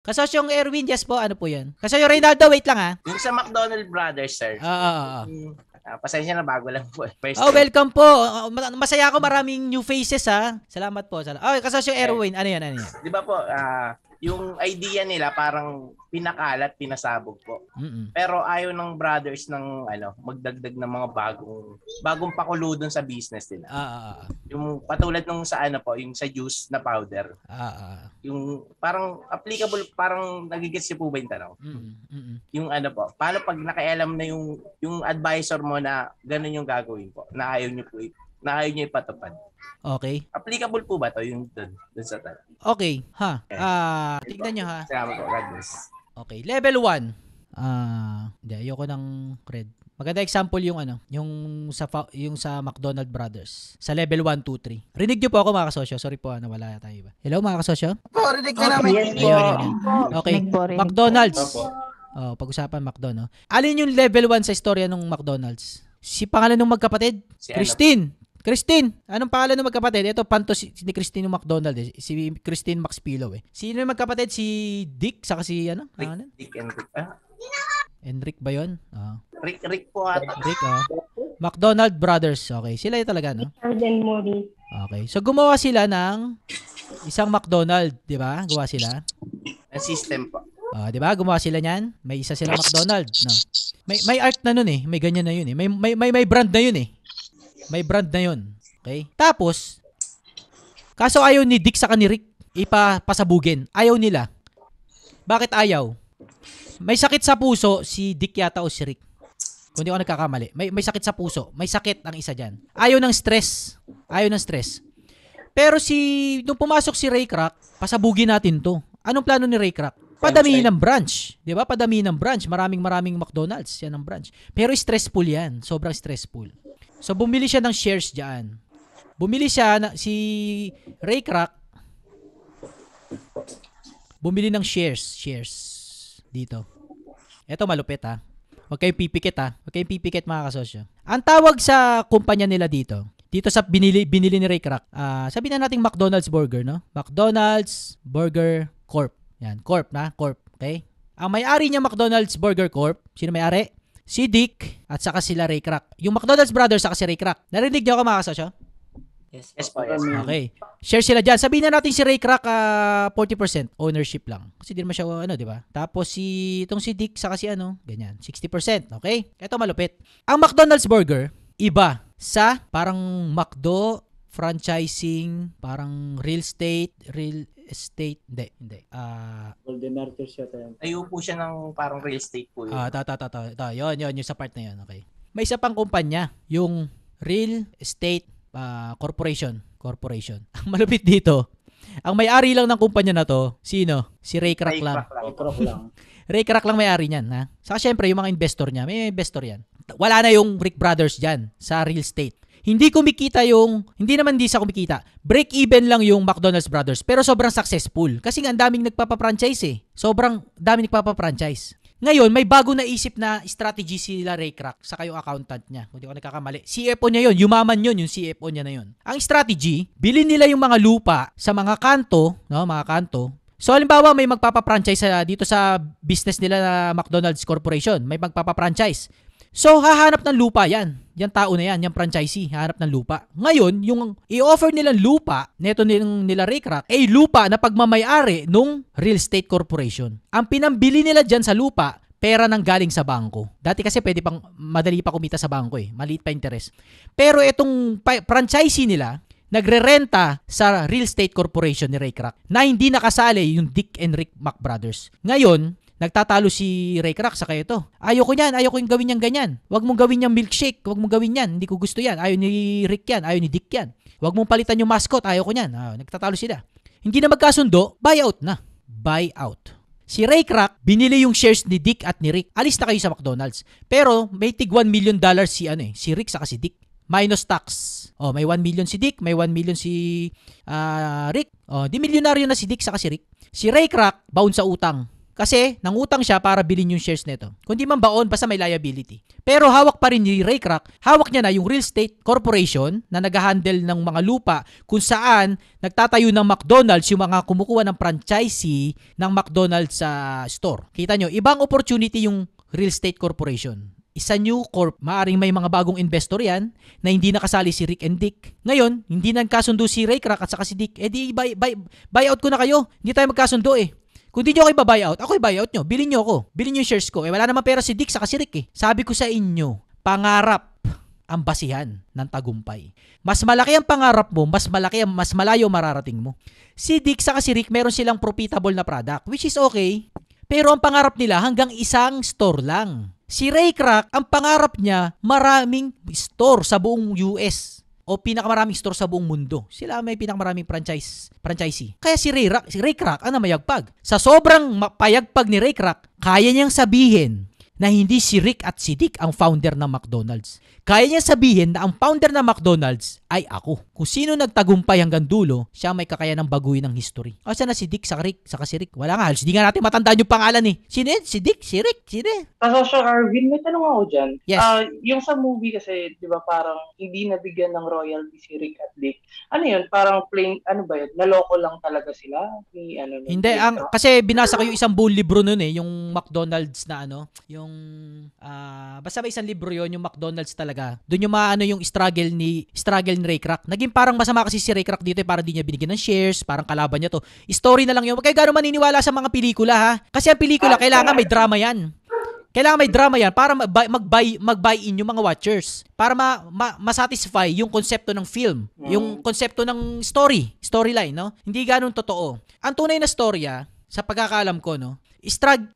Kasosyong Erwin, yes po, ano po yan? Kasosyong Reynaldo, wait lang ha. Yung sa McDonald Brothers, sir. Pasensya na, bago lang po. Welcome po. Masaya ako, maraming new faces ha. Salamat po. Okay, kasosyong Erwin, ano yan? Di ba po, yung idea nila parang pinakalat, pinasabog po. Pero ayaw ng brothers ng magdagdag ng mga bagong pakulo dun sa business nila. Yung patulad nung sa yung sa juice na powder. Yung parang applicable, parang nagigets niyo po ba yung tanong? Yung po, paano pag nakialam na yung advisor mo na ganun yung gagawin po, na ayaw niyo ipatupad. Okay. Applicable po ba to yung dun sa tanong? Okay, ha. Tignan nyo ha. Salamat po, God bless. Okay, level 1. Hindi, ayoko ng cred. Maganda example yung yung sa McDonald Brothers. Sa level 1, 2, 3. Rinig nyo po ako mga kasosyo. Sorry po, nawala tayo ba? Hello mga kasosyo? Rinig na namin. Okay, McDonald's. Pag-usapan McDo, no? Alin yung level 1 sa istorya ng McDonald's? Si pangalan ng magkapatid? Christine, anong pangalan ng magkapatid? Ito, panto ni Christine yung McDonald Si Christine Maxpilo Sino yung magkapatid? Si Dick, saka si Dick and Rick. Enric ba yun? Rick po ata. Rick, McDonald Brothers. Okay, sila yung talaga, no? Okay, so gumawa sila ng isang McDonald, di ba? Gawa sila. Ang system po. Di ba? Gumawa sila niyan. May isa sila McDonald, no? May art na nun May ganyan na yun May brand na yun May brand na yun. Okay? Tapos, kaso ayaw ni Dick saka ni Rick ipapasabugin. Ayaw nila. Bakit ayaw? May sakit sa puso si Dick yata o si Rick. Kung di ako nagkakamali. May sakit sa puso. May sakit ang isa dyan. Ayaw ng stress. Pero nung pumasok si Ray Kroc, pasabugin natin to. Anong plano ni Ray Kroc? Padamihin ng branch. Di ba? Padamihin ng branch. Maraming McDonald's. Yan ang branch. Pero stressful yan. Sobrang stressful. So, bumili siya ng shares dyan. Si Ray Kroc, bumili ng shares dito. Ito malupit ha. Huwag kayong pipikit mga kasosyo. Ang tawag sa kumpanya nila dito sa binili ni Ray Kroc, sabihin na natin McDonald's Burger, no? McDonald's Burger Corp. Yan, Corp. Okay? Ang may-ari niya McDonald's Burger Corp, sino may-ari? Si Dick at saka sila Ray Kroc. Yung McDonald's Brothers saka si Ray Kroc. Narinig niyo ako mga kasosyo? Yes po. Yes. Okay. Share sila dyan. Sabihin na natin si Ray Kroc 40% ownership lang. Kasi di naman siya di ba? Tapos itong si Dick saka si ganyan. 60%. Okay? Ito malupit. Ang McDonald's Burger, iba sa parang McDo, franchising, parang real estate, hindi. Golden Arches siya tayo. Tayo po siya ng parang real estate po yun. Yun, yung sa part na yun. Okay. May isa pang kumpanya, yung Real Estate Corporation. Ang malupit dito, ang may-ari lang ng kumpanya na to, sino? Si Ray Kroc lang. Ray Kroc lang may-ari niyan, ha? Saka syempre, yung mga investor niya, may investor yan. Wala na yung Rick Brothers dyan sa real estate. Hindi sa kumikita. Break even lang yung McDonald's Brothers, pero sobrang successful. Kasi nga, ang daming nagpapa-franchise Sobrang daming nagpapa-franchise. Ngayon, may bago na isip na strategy sila Ray Kroc, saka yung accountant niya. Kung di ko nagkakamali. CFO niya yun. Yumaman yun, yung CFO niya na yun. Ang strategy, bilhin nila yung mga lupa sa mga kanto, mga kanto. So, halimbawa, may magpapa-franchise dito sa business nila na McDonald's Corporation. May magpapa-franchise. So, hahanap ng lupa yan. Yan tao na yan, yung franchisee, hahanap ng lupa. Ngayon, yung i-offer nilang lupa, neto nila Ray Kroc, ay lupa na pagmamayari nung real estate corporation. Ang pinambili nila dyan sa lupa, pera nang galing sa bangko. Dati kasi madali pa kumita sa bangko maliit pa interest. Pero itong franchisee nila, nagre-renta sa real estate corporation ni Ray Kroc na hindi nakasali yung Dick and Rick McBrothers. Ngayon, nagtatalo si Ray Kroc sa kayo to. Ayoko yung gawin niyang ganyan. Huwag mong gawin niyang milkshake, huwag mong gawin yan. Hindi ko gusto yan. Ayaw ni Rick yan, ayaw ni Dick yan. Huwag mong palitan yung mascot, ayoko niyan. Nagtatalo sila. Hindi na magkasundo, buyout na. Buyout. Si Ray Kroc, binili yung shares ni Dick at ni Rick. Alis na kayo sa McDonald's. Pero may tig $1 million si Rick saka si Dick. Minus tax. May 1 million si Dick, may 1 million si Rick. Di milyonaryo na si Dick saka si Rick. Si Ray Kroc, bound sa utang. Kasi nangutang siya para bilhin yung shares nito. Kundi man baon, basta may liability. Pero hawak pa rin ni Ray Kroc, hawak niya na yung real estate corporation na nag-handle ng mga lupa kung saan nagtatayo ng McDonald's yung mga kumukuha ng franchisee ng McDonald's sa store. Kita nyo, ibang opportunity yung real estate corporation. Isa new corp, maaring may mga bagong investor yan na hindi nakasali si Rick and Dick. Ngayon, hindi nagkasundo si Ray Kroc at saka si Dick. Di buyout ko na kayo. Hindi tayo magkasundo Kung di nyo ako i-buyout, ako i-buyout nyo. Bilhin nyo ako. Bilhin nyo yung shares ko. Wala naman pera si Dick saka si Rick Sabi ko sa inyo, pangarap ang basihan ng tagumpay. Mas malaki ang pangarap mo, mas malayo mararating mo. Si Dick saka si Rick, meron silang profitable na product, which is okay. Pero ang pangarap nila hanggang isang store lang. Si Ray Kroc, ang pangarap niya, maraming store sa buong US. O pinakamaraming store sa buong mundo. Sila may pinakamaraming franchisee. Kaya si Ray Kroc ang namayagpag. Sa sobrang payagpag ni Ray Kroc, kaya niyang sabihin na hindi si Rick at si Dick ang founder ng McDonald's. Kaya niya sabihin na ang founder ng McDonald's ay ako. Kung sino nagtagumpay hanggang dulo, siya may kakayanang baguhin ng history. O saan na si Dick, saka Rick, saka si Rick? Wala nga, halos di nga natin matandaan yung pangalan Sino yun? Si Dick? Si Rick? Sino yun? Sir Arvin, may tanong ako dyan. Yes. Yung sa movie kasi, di ba parang hindi nabigyan ng royalty si Rick at Dick. Ano yun? Parang plain, ano ba yun? Naloko lang talaga sila? Hindi, kasi binasa ko yung isang buong libro nun yung McDonald's na basta may isang libro yon yung McDonald's talaga. Doon yung maano yung struggle ni Ray Kroc. Naging parang masama kasi si Ray Kroc dito para di niya binigyan ng shares, parang kalaban niya to. Story na lang yun. Kaya gano'n maniniwala sa mga pelikula ha. Kasi ang pelikula kailangan may drama yan. Kailangan may drama yan para mag-buy-in yung mga watchers. Para ma-satisfy yung konsepto ng film. Yung konsepto ng storyline, no? Hindi gano'n totoo. Ang tunay na storya, sa pagkakaalam ko, no?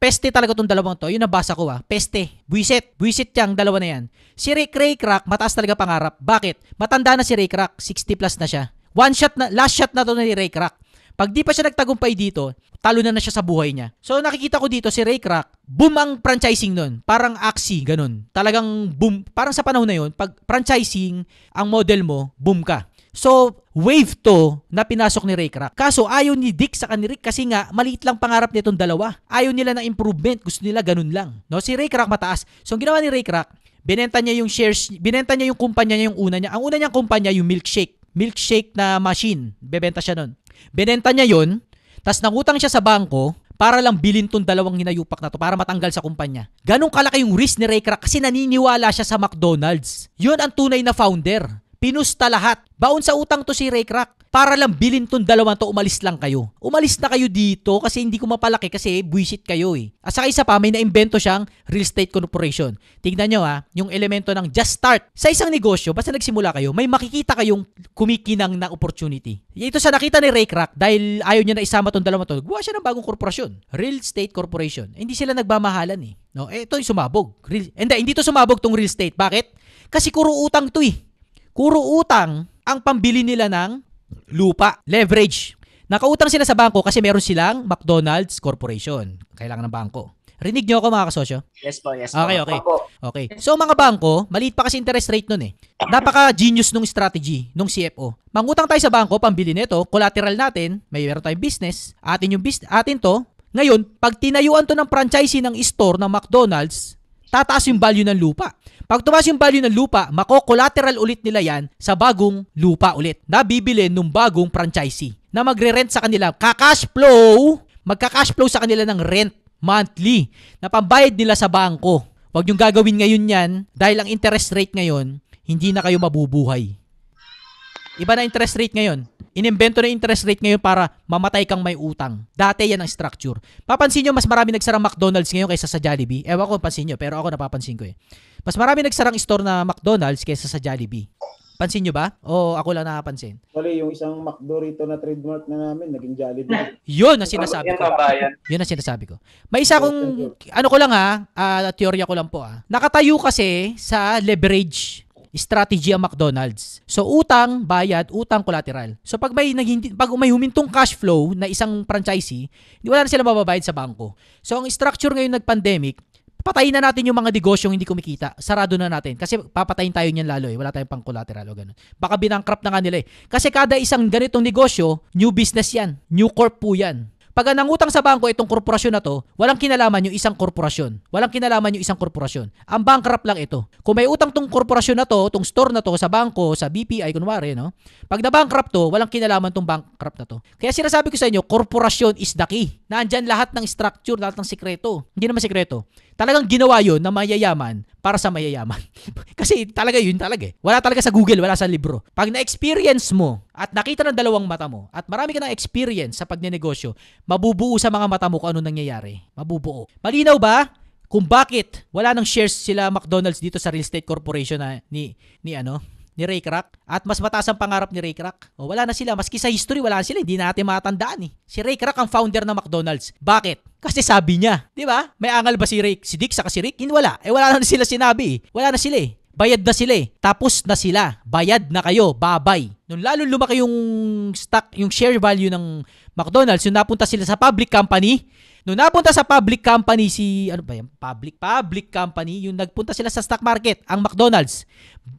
Peste talaga tong dalawang to. Yun nabasa ko Peste. Buisit yang dalawa na yan. Si Ray Kroc, mataas talaga pangarap. Bakit? Matanda na si Ray Kroc. 60 plus na siya. Last shot na to ni Ray Kroc. Pag di pa siya nagtagumpay dito, talo na siya sa buhay niya. So nakikita ko dito si Ray Kroc, boom ang franchising nun. Parang Axie, ganun. Talagang boom. Parang sa panahon na yun, pag franchising, ang model mo, boom ka. So, wave to na pinasok ni Ray Kroc. Kaso, ayaw ni Dick sa ni Rick kasi nga, maliit lang pangarap nitong dalawa. Ayaw nila ng improvement. Gusto nila ganun lang. No? Si Ray Kroc mataas. So, ang ginawa ni Ray Kroc, binenta niya yung shares, binenta niya yung kumpanya niya, yung una niya. Ang una niyang kumpanya, yung milkshake na machine. Bebenta siya nun. Binenta niya yun, tas nangutang siya sa bangko para lang bilhin tong dalawang hinayupak na to para matanggal sa kumpanya. Ganong kalaki yung risk ni Ray Kroc kasi naniniwala siya sa McDonald's. Yun ang tunay na founder. Pinusta lahat. Baon sa utang to si Ray Kroc. Para lang bilhin tong dalawang to, umalis lang kayo. Umalis na kayo dito kasi hindi ko mapalaki kasi buwisit kayo At saka isa pa, may naimbento siyang real estate corporation. Tignan nyo yung elemento ng just start. Sa isang negosyo, basta nagsimula kayo, may makikita kayong kumikinang na opportunity. Ito sa nakita ni Ray Kroc dahil ayaw niya na isama tong dalawang to, gawa siya ng bagong korporasyon. Real estate corporation. Hindi sila nagmamahalan No? Ito yung sumabog. Hindi to sumabog tong real estate. Bakit? Kasi kuro utang to Kuro utang ang pambili nila ng lupa, leverage. Nakautang sila sa bangko kasi meron silang McDonald's Corporation. Kailangan ng bangko. Rinig nyo ako mga kasosyo? Yes po. Okay. So mga bangko, maliit pa kasi interest rate nun Napaka-genius nung strategy nung CFO. Mangutang tayo sa bangko, pambili nito, collateral natin, may meron tayong business, atin to. Ngayon, pag tinayuan to ng franchisee ng store ng McDonald's, tataas yung value ng lupa. Pag tumaas yung value ng lupa, mako-collateral ulit nila yan sa bagong lupa ulit na bibili nung bagong franchisee na magre-rent sa kanila. Magka-cash flow sa kanila ng rent monthly na pambayad nila sa bangko. Huwag yung gagawin ngayon yan dahil ang interest rate ngayon, hindi na kayo mabubuhay. Iba na interest rate ngayon. Inimbento na interest rate ngayon para mamatay kang may utang. Dati yan ang structure. Papansin nyo, mas marami nagsarang McDonald's ngayon kaysa sa Jollibee. Ewan ko pansin nyo, pero ako napapansin ko Mas marami nagsarang store na McDonald's kaysa sa Jollibee. Pansin nyo ba? O ako lang nakapansin? Wali, yung isang McDo rito na trademark na namin, naging Jollibee. Yun ang sinasabi ko. Yun ang sinasabi ko. May isa kong, teorya ko lang po Nakatayo kasi sa leverage strategy ang McDonald's. So, utang, bayad, utang, collateral. So, pag may humintong cash flow na isang franchisee, wala na sila mababayad sa bangko. So, ang structure ngayon nag-pandemic, patayin na natin yung mga negosyong hindi kumikita. Sarado na natin. Kasi papatayin tayo niyan lalo Wala tayong pang collateral o ganun. Baka binangkrap na nga nila Kasi kada isang ganitong negosyo, new business yan. New corp po yan. Pag nangutang sa bangko itong korporasyon na to, walang kinalaman yung isang korporasyon. Ang bankrupt lang ito. Kung may utang tong korporasyon na to, tong store na to sa bangko, sa BPI kunwari, no? Pag na-bankrupt to, walang kinalaman tong bankrupt na to. Kaya sinasabi ko sa inyo, korporasyon is the key. Naandyan lahat ng structure, lahat ng sikreto. Hindi naman sikreto. Talagang ginawa yun na mayayaman para sa mayayaman. Kasi talaga yun talaga eh. Wala talaga sa Google, wala sa libro. Pag na-experience mo at nakita ng dalawang mata mo at marami ka ng experience sa pagnenegosyo, mabubuo sa mga mata mo kung ano nangyayari. Mabubuo. Malinaw ba kung bakit wala nang shares sila McDonald's dito sa real estate corporation na ni Ray Kroc? At mas mataas ang pangarap ni Ray Kroc. O wala na sila. Maski sa history, wala na sila. Hindi natin matandaan eh. Si Ray Kroc ang founder ng McDonald's. Bakit? Kasi sabi niya. Di ba? May angal ba si Dick saka si Rick? Hindi, wala. Wala na sila sinabi eh. Wala na sila eh. Bayad na sila eh. Tapos na sila. Bayad na kayo. Bye-bye. Nung lalo lumaki yung stock, yung share value ng McDonald's, yung napunta sila sa public company, nung napunta sa public company public company, yung nagpunta sila sa stock market, ang McDonald's,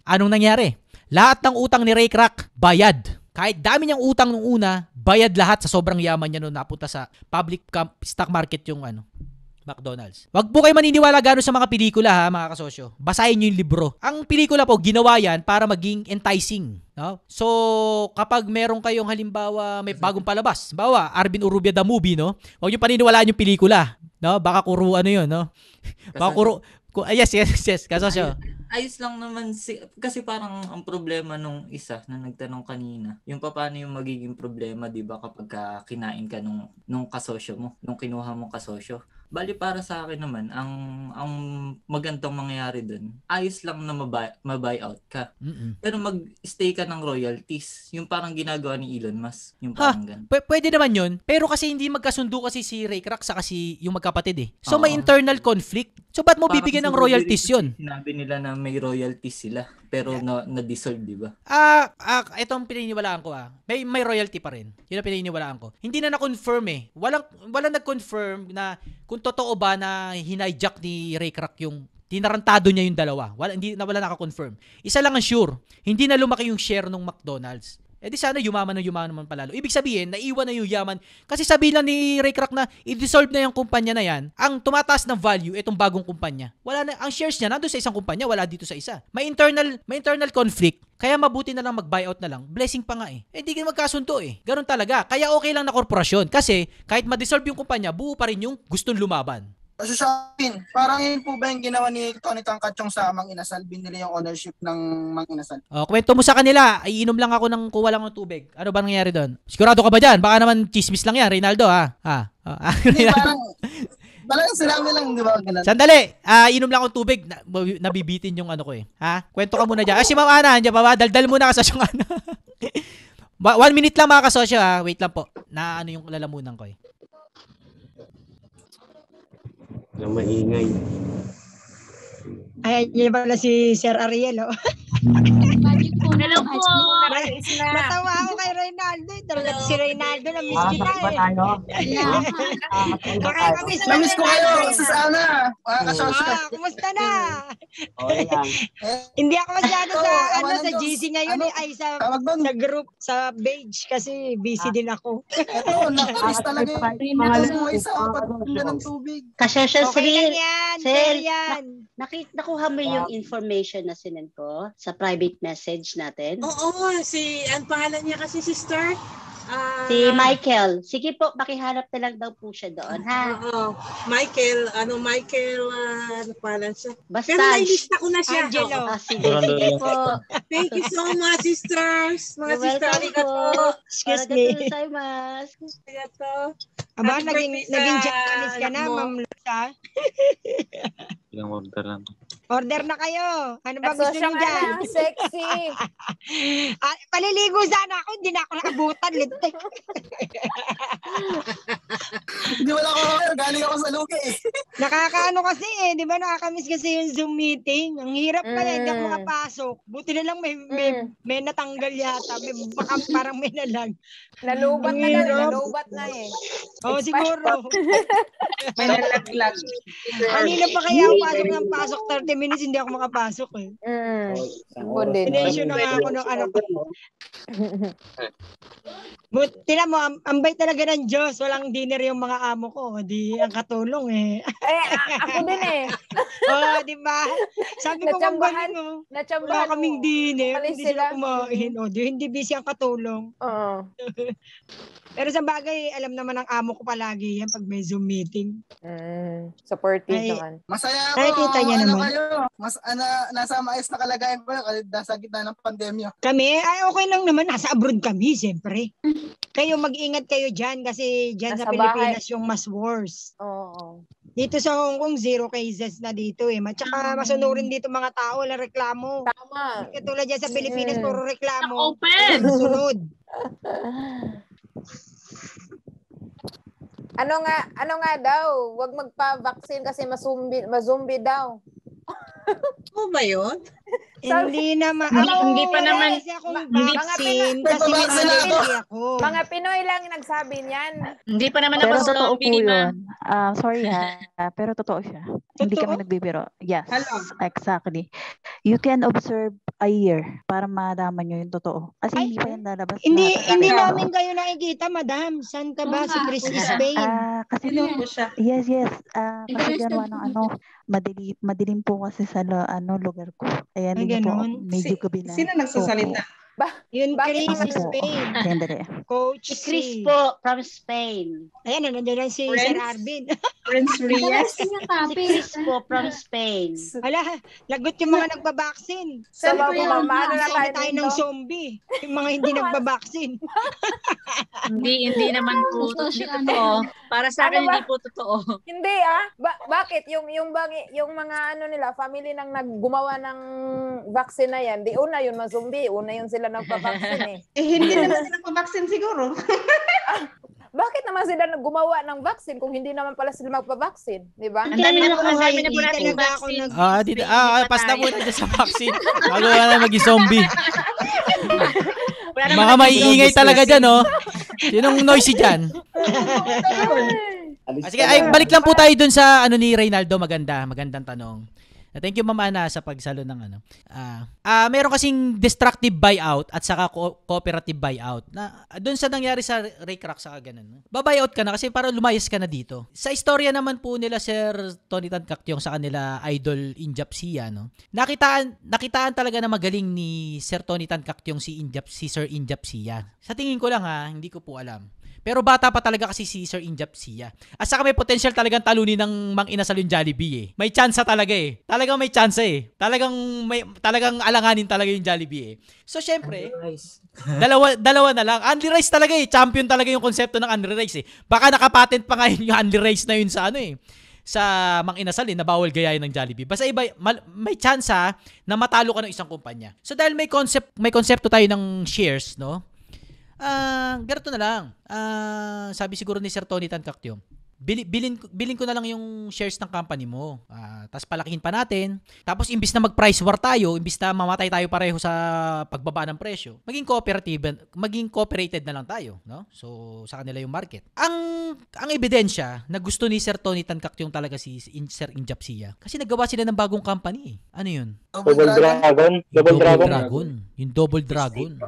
anong nangyari? Lahat ng utang ni Ray Kroc, bayad. Kahit dami niyang utang nung una, bayad lahat sa sobrang yaman niya nung napunta sa stock market yung McDonald's. Wag po kayo maniniwala gano'n sa mga pelikula ha, mga kasosyo. Basahin niyo yung libro. Ang pelikula po, ginawa yan para maging enticing. No? So, kapag meron kayong halimbawa, may bagong palabas, halimbawa, Arvin Urubia the movie, no? Wag niyo paniniwalaan yung pelikula. No? Baka kuro yun, no? Baka kuro... Yes, kasosyo. Ayos lang naman kasi parang ang problema nung isa na nagtanong kanina, yung paano yung magiging problema, 'di ba, kapag kinain ka nung kasosyo mo, nung kinuha mong kasosyo. Bali para sa akin naman, ang magandang mangyayari doon, ayos lang na ma-buyout ka. Pero mag-stay ka ng royalties, yung parang ginagawa ni Elon Musk, yung parang ganun. Pwede naman yun, pero kasi hindi magkasundo kasi si Ray Kroc sa kasi yung magkapatid eh. So may internal conflict. So ba't mo bibigyan ng royalties yun? Sinabi nila na may royalties sila, pero na-dissolve, di ba? Itong pininiwalaan ko may royalty pa rin. Yun ang pininiwalaan ko. Hindi na na-confirm eh. Walang nag-confirm na kung totoo ba na hinayjack ni Ray Kroc yung tinarantado niya yung dalawa. Wala naka-confirm. Isa lang ang sure, hindi na lumaki yung share ng McDonald's. Di sana yumaman naman palalo. Ibig sabihin, naiwan na yung yaman. Kasi sabi lang ni Ray Kroc na i-dissolve na yung kumpanya na yan, ang tumataas ng value, itong bagong kumpanya. Wala na, ang shares niya nandun sa isang kumpanya, wala dito sa isa. May internal conflict, kaya mabuti na lang mag-buyout na lang. Blessing pa nga eh. Di ka magkasundo eh. Ganun talaga. Kaya okay lang na korporasyon. Kasi kahit ma-dissolve yung kumpanya, buo pa rin yung gustong lumaban. Kasi sa akin, parang yun po ba yung ginawa ni Tony Tangkachong sa Mang Inasal? Binili yung ownership ng Mang Inasal. Kwento mo sa kanila, iinom lang ako ng kuha lang ng tubig. Ano ba nangyari doon? Sigurado ka ba dyan? Baka naman chismis lang yan, Reynaldo ha? Hindi, parang sinabi lang, di ba? Ganun. Sandali, inom lang akong tubig. Nabibitin yung ano ko eh. Ha? Kwento ka muna dyan. Si Ma'am Ana, andyan pa ba? Daldal muna kasosyo Ana. 1 minute lang mga kasosyo ha. Wait lang po. Na ano yung lalamunan ko eh. Na maingay. Ay, yun pala si Sir Ariel, oh. Hello po. Natawa ako kay Reynaldo. Talagang si Reynaldo, na-miss kita eh. Na-miss ko kayo, Susana. Kumusta na? Hindi ako masyado sa GC ngayon eh. Ay, sa group, sa page kasi busy din ako. Ito, nakamiss talaga yung mga sa pagpunta ng tubig. Kasyasya Okay lang yan. Fair yan. Nakuha mo yung information na sinend ko sa private message natin? Oo, ang pangalan niya kasi sister? Si Michael. Sige po, makihanap na lang daw po siya doon, ha? Oo. Michael, ano pangalan siya? Basta. Pero nailista ko na siya. Angelo. Sige po. Thank you so much, sisters. Mga sister, arigato. Excuse me. Arigato. Aba, naging Japanese ka na, Ma'am Lusa. Ilang order lang. Order na kayo. Ano ba gusto niyo dyan? Sexy. Paliligo sana ako. Hindi na ako nakabutan. Lintik. Hindi wala ko galing ako sa lugi eh. Nakakaano kasi eh. Di ba nakakamiss kasi yung Zoom meeting. Ang hirap pa hindi ako makapasok. Buti na lang may natanggal yata. Baka parang may nalag. Nalubat na eh. Oo, siguro. May nalaglag. Kanina pa kaya ako pasok ng pasok 30 30 minutes hindi ako makapasok eh. Din. Na nga ako ng anak ko. Tingnan mo, ambay talaga ng Diyos. Walang dinner yung mga amo ko. Di ang katulong eh. Ako din eh. Oo, di ba? Sabi ko, ang galing mo. Wala kaming dinner. Hindi sila kumain. O, hindi busy ang katulong. Oo. Pero sa bagay, alam naman ng amo ko palagi yan pag may Zoom meeting. Supportive naman. Masaya ako. Nakikita niya naman. Kayo? Nasa maayos na kalagayan ko sa gitna ng pandemya. Kami, okay lang naman. Nasa abroad kami, siyempre. Kayo, mag-ingat kayo dyan kasi dyan sa Pilipinas yung mas worse. Oo. Dito sa Hong Kong, 0 cases na dito eh. Tsaka masunurin dito mga tao, wala reklamo. Tama. Katulad dyan sa Pilipinas, puro reklamo. Open! Sunod. Ano nga daw? Huwag magpa-vaccine kasi mazumbi daw. Oo ba yun? Hindi naman. Hindi pa naman. Vaccine kasi may allergy ako. Mga Pinoy lang nagsabi niyan. Hindi pa naman Pero ako totoo po zombie, yun. Sorry ha. Pero totoo siya. Hindi kami nagbibiro. Yes. Hello. Exactly. You can observe a year para malaman nyo yung totoo. Kasi hindi pa yan lalabas. Hindi namin kayo nakikita, madam. Saan ka ba? Sa Christy Spain. Kasi yes. Kasi gano'n madilim po kasi sa lugar ko. Kaya hindi po medyo gabi na. Sino nagsasalita? Yun, Christy Spain. Coach Chris po from Spain. Ayan, nandiyan si Sir Arvin. Prince Reyes. Si Chris po from Spain. Ala, lagot yung mga nagba-vaccine. So, mamano na tayo ng zombie. Yung mga hindi nagba-vaccine. Hindi naman po totoo. Para sa akin, hindi po totoo. Hindi bakit? Yung mga nila, family nang naggumawa ng vaccine na yan, di una yun ma-zombie, una yun sila nagpa-vaccine eh. Hindi naman sila nagpa-vaccine siguro. Bakit naman sila gumawa ng vaccine kung hindi naman pala sila magpa-vaccine? Di ba? Ang dami na po natin vaccine. Pas na muna dyan sa vaccine. Bago na maging zombie. Mga maiingay talaga dyan, oh. Sinong noisy dyan? Sige, balik lang po tayo dun sa ni Reynaldo. Magandang tanong. Thank you, Ma'am Ana, sa pagsalo ng meron kasing destructive buyout at saka cooperative buyout. Na doon sa nangyari sa Ray Kroc sa ganun. Babuyout ka na kasi para lumayas ka na dito. Sa istorya naman po nila Sir Tony Tan Caktiong sa kanila idol Injap Sia, no. Nakitaan talaga na magaling ni Sir Tony Tan Caktiong si Sir Injap Sia. Sa tingin ko lang hindi ko po alam. Pero bata pa talaga kasi si Sir Injap Sia. At saka may potential talagang talunin ng Mang Inasal yung Jollibee eh. May chance talaga eh. Talagang may chance eh. Talagang alanganin talaga yung Jollibee eh. So syempre, dalawa na lang. Unli Rice talaga eh. Champion talaga yung konsepto ng Unli Rice eh. Baka nakapatent pa ngayon yung Unli Rice na yun sa sa Mang Inasal na bawal gayahin ng Jollibee. Basta may chance na matalo ka ng isang kumpanya. So dahil may konsepto tayo ng shares, no? Ganito na lang. Sabi siguro ni Sir Tony Tan Caktiong, bilin ko na lang yung shares ng company mo. Tapos palakihin pa natin. Tapos imbis na mag-price war tayo, imbis na mamatay tayo pareho sa pagbaba ng presyo, maging cooperated na lang tayo, no? So sa kanila yung market. Ang ebidensya na gusto ni Sir Tony Tan Caktiong talaga si Sir Injap Sia. Kasi naggawa sila ng bagong company. Ano yun? Double Dragon. Yung Double Dragon.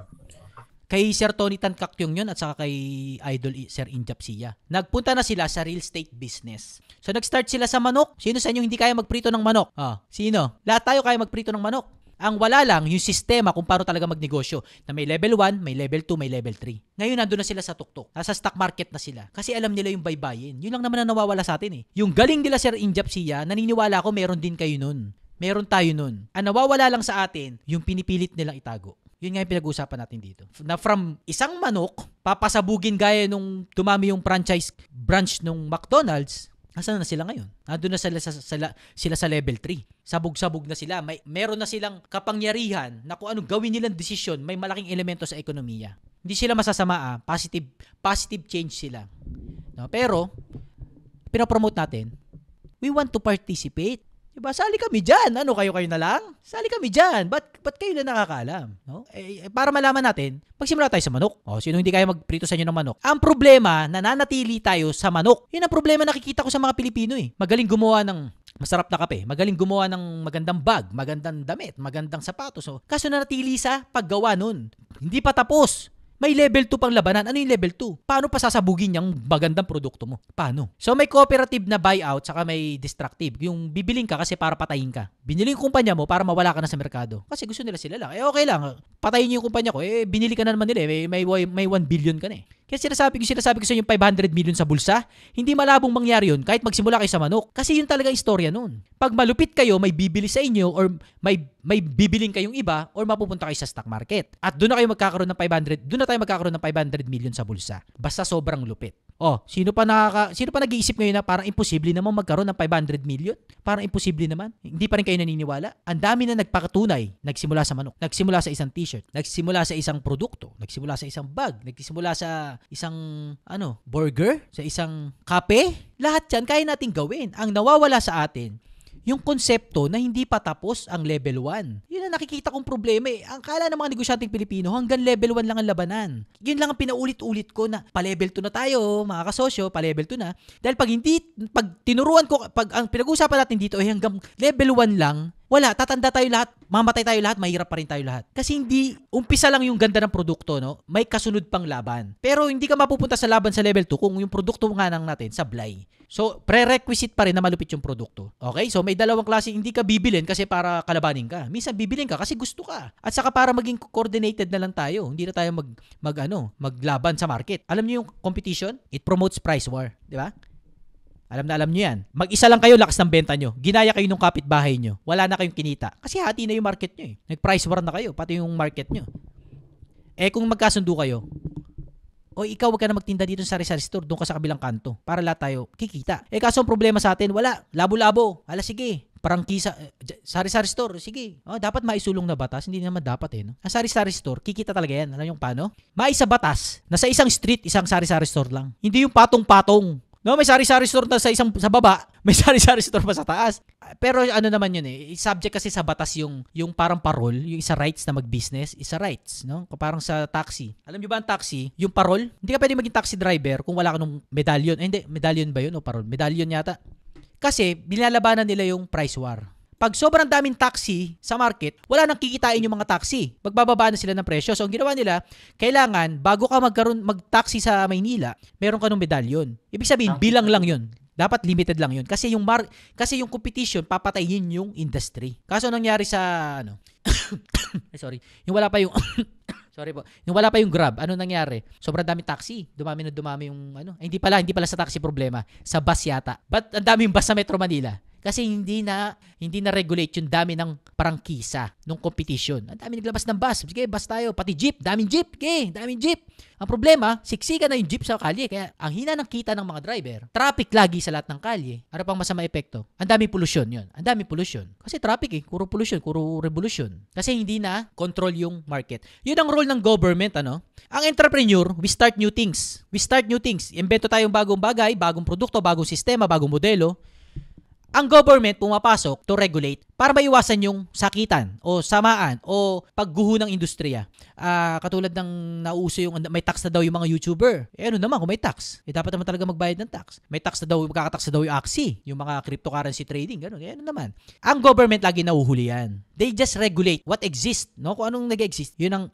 Kay Sir Tony Tan Caktiong yun at saka kay Idol Sir Injap Sia. Nagpunta na sila sa real estate business. So nag-start sila sa manok. Sino sa inyo hindi kaya magprito ng manok? Sino? Lahat tayo kaya magprito ng manok. Ang wala lang yung sistema kung paano talaga magnegosyo. Na may level 1, may level 2, may level 3. Ngayon nandun na sila sa tuktok. Nasa stock market na sila. Kasi alam nila yung baybayin. Yun lang naman ang nawawala sa atin eh. Yung galing nila Sir Injap Sia, naniniwala ko meron din kayo nun. Meron tayo nun. Ang nawawala lang sa atin, yung pinipilit nilang itago. Yun nga yung pinag-uusapan natin dito. Na from isang manok, papasabugin gaya nung dumami yung franchise branch nung McDonald's, nasaan na sila ngayon? Nandun na sila sa level 3. Sabog-sabog na sila. Meron na silang kapangyarihan na kung anong gawin nilang desisyon, may malaking elemento sa ekonomiya. Hindi sila masasama, positive change sila. No? Pero, pinapromote natin, we want to participate. Diba? Sali kami dyan. Ano, kayo na lang? Sali kami dyan. Ba't kayo na nakakaalam? No? Para malaman natin, magsimula tayo sa manok. Sino hindi kaya magprito sa inyo ng manok? Ang problema, nananatili tayo sa manok. Yun ang problema nakikita ko sa mga Pilipino eh. Magaling gumawa ng masarap na kape, magaling gumawa ng magandang bag, magandang damit, magandang sapatos. So, kaso nanatili sa paggawa nun. Hindi pa tapos. May level 2 pang labanan. Ano yung level 2? Paano pa sasabugin yung magandang produkto mo? Paano? So may cooperative na buyout saka may destructive. Yung bibiling ka kasi para patayin ka. Binili yung kumpanya mo para mawala ka na sa merkado. Kasi gusto nila sila lang. Okay lang. Patayin niyo yung kumpanya ko. Binili ka na naman nila. May 1 billion ka na eh. Kaya sinasabi ko sa inyo yung 500 million sa bulsa, hindi malabong mangyari yun kahit magsimula kayo sa manok. Kasi yun talaga istorya nun. Pag malupit kayo, may bibili sa inyo or may bibiling kayong iba or mapupunta kayo sa stock market. At doon na kayo magkakaroon ng 500 million sa bulsa. Basta sobrang lupit. Sino pa nag-iisip ngayon na parang imposible naman magkaroon ng 500 million? Parang imposible naman. Hindi pa rin kayo naniniwala. Ang dami na nagpakatunay. Nagsimula sa manok, nagsimula sa isang t-shirt, nagsimula sa isang produkto, nagsimula sa isang bag, nagsimula sa isang burger, sa isang kape. Lahat yan kaya nating gawin. Ang nawawala sa atin, yung konsepto na hindi pa tapos ang level 1. Yun ang nakikita kong problema eh. Ang kala ng mga negosyanteng Pilipino, hanggang level 1 lang ang labanan. Yun lang ang pinaulit-ulit ko na pa-level 2 na tayo, mga kasosyo, pa-level 2 na. Dahil pag tinuruan ko, pag ang pinag-uusapan natin dito ay hanggang level 1 lang, wala, tatanda tayo lahat, mamatay tayo lahat, mahirap pa rin tayo lahat. Kasi hindi, umpisa lang yung ganda ng produkto, no? May kasunod pang laban. Pero hindi ka mapupunta sa laban sa level 2 kung yung produkto nga nang natin, sablay. So, prerequisite pa rin na malupit yung produkto. Okay? So, may dalawang klase, hindi ka bibilin kasi para kalabanin ka. Minsan bibilin ka kasi gusto ka. At saka para maging coordinated na lang tayo. Hindi na tayo maglaban sa market. Alam niyo yung competition? It promotes price war. Di ba? Alam nyo yan. Mag-isa lang kayo, lakas ng benta nyo. Ginaya kayo nung kapitbahay nyo. Wala na kayong kinita. Kasi hati na yung market nyo eh. Nag-price war na kayo, pati yung market nyo. Kung magkasundo kayo, ikaw wag ka na magtinda dito sa sari-sari store, doon ka sa kabilang kanto. Para lahat tayo kikita. Kaso ang problema sa atin, wala. Labo-labo. Sige. Parang kisa, sari-sari store, sige. Dapat maisulong na batas. Hindi naman dapat eh. No? Ang sari-sari store, kikita talaga yan. Alam yung paano? Maisa batas na sa isang street, isang sari-sari store lang. Hindi yung patong-patong. No, may sari-sari store na sa baba, may sari-sari store pa sa taas. Pero naman yun eh, subject kasi sa batas yung parang parol, yung isa rights na mag-business, isa rights, no? Parang sa taxi. Alam niyo ba ang taxi, yung parol, hindi ka pwede maging taxi driver kung wala ka nung medallion. Hindi, medallion ba yun o parol? Medallion yata. Kasi nilalabanan nila yung price war. Pag sobrang daming taxi sa market, wala nang kikitain yung mga taxi. Magbababa na sila ng presyo. So, ang ginawa nila, kailangan, bago ka mag-taxi sa Maynila, meron ka ng medalyon. Ibig sabihin, bilang lang yun. Dapat limited lang yun. Kasi yung competition, papatayin yung industry. Kaso nangyari sa, sorry, yung wala pa yung, sorry po, yung wala pa yung Grab, ano nangyari? Sobrang daming taxi. Dumami yung, hindi pala sa taxi problema. Sa bus yata. But ang daming bus sa Metro Manila. Kasi hindi na regulate yung dami ng prangkisa nung competition. Ang dami naglabas ng bus. Sige, bus tayo. Pati jeep. Daming jeep. Okay, daming jeep. Ang problema, siksikan na yung jeep sa kalye. Kaya ang hina ng kita ng mga driver. Traffic lagi sa lahat ng kalye. Ano pang masama epekto? Ang daming pollution yun. Ang daming pollution. Kasi traffic eh. Puro pollution. Puro revolution. Kasi hindi na control yung market. Yun ang role ng government, Ang entrepreneur, we start new things. Invento tayong bagong bagay, bagong produkto, bagong sistema, bagong modelo. Ang government pumapasok to regulate para maiwasan yung sakitan o samaan o pagguho ng industriya. Katulad ng nauso yung may tax na daw yung mga YouTuber. Ano naman kung may tax? Dapat naman talaga magbayad ng tax. May tax na daw, magkakatax na daw yung Axie, yung mga cryptocurrency trading, gano'n. Ano naman. Ang government lagi nahuhuli yan. They just regulate what exists, no? Kung anong nag-exist, yun ang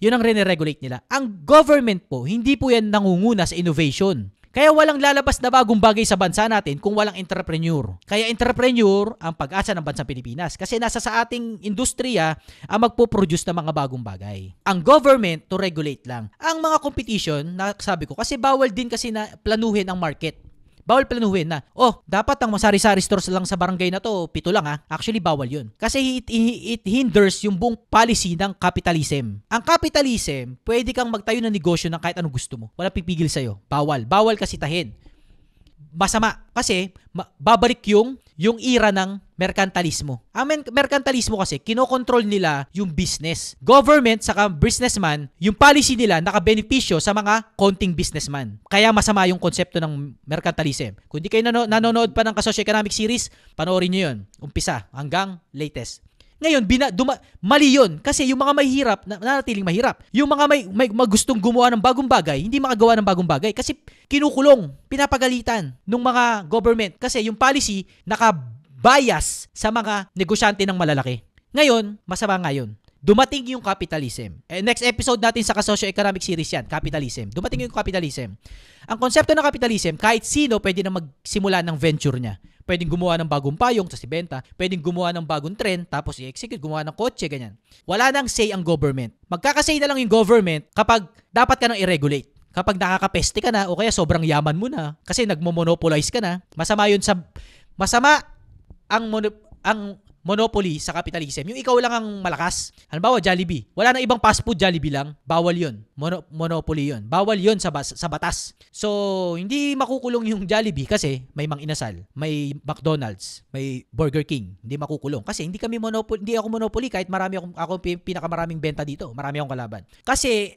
rene-regulate nila. Ang government po, hindi po yan nangunguna sa innovation. Kaya walang lalabas na bagong bagay sa bansa natin kung walang entrepreneur. Kaya entrepreneur ang pag-asa ng bansang Pilipinas. Kasi nasa sa ating industriya ang magpo-produce ng mga bagong bagay. Ang government to regulate lang. Ang mga competition, sabi ko, kasi bawal din kasi na planuhin ang market. Bawal planuhin na, dapat ang sari-sari stores lang sa barangay na to, 7 lang ha. Actually, bawal yun. Kasi it hinders yung buong policy ng capitalism. Ang capitalism, pwede kang magtayo ng negosyo ng kahit anong gusto mo. Wala pipigil sa'yo. Bawal. Bawal kasi tahin. Masama. Kasi, babalik yung era ng merkantalismo. Ang merkantalismo kasi, kinokontrol nila yung business. Government saka businessman, yung policy nila nakabenepisyo sa mga konting businessman. Kaya masama yung konsepto ng merkantalism. Kung di kayo nanonood pa ng Ka-Socio-Economic Series, panoorin nyo yun. Umpisa hanggang latest. Ngayon, mali yun. Kasi yung mga mahirap, nanatiling mahirap. Yung mga may gustong gumawa ng bagong bagay, hindi makagawa ng bagong bagay. Kasi kinukulong, pinapagalitan ng mga government. Kasi yung policy, bias sa mga negosyante ng malalaki. Ngayon, masama ngayon. Dumating yung capitalism. Next episode natin sa Kasosyo-Economic Series yan, capitalism. Dumating yung capitalism. Ang konsepto ng capitalism, kahit sino pwede na magsimula ng venture niya. Pwedeng gumawa ng bagong payong, tapos ibenta. Pwedeng gumawa ng bagong trend, tapos i-execute, gumawa ng kotse, ganyan. Wala nang say ang government. Magkakasay na lang yung government kapag dapat ka nang i-regulate. Kapag nakakapeste ka na, o kaya sobrang yaman mo na, kasi nagmo-monopolize ka na, masama ang monopoly sa capitalism. Yung ikaw lang ang malakas. Halimbawa, Jollibee. Wala nang ibang fast food, Jollibee lang. Bawal yun. Monopoly yun. Bawal yun sa batas. So, hindi makukulong yung Jollibee kasi may Mang Inasal, may McDonald's, may Burger King. Hindi makukulong. Kasi hindi ako monopoly kahit ako pinakamaraming benta dito. Marami akong kalaban. Kasi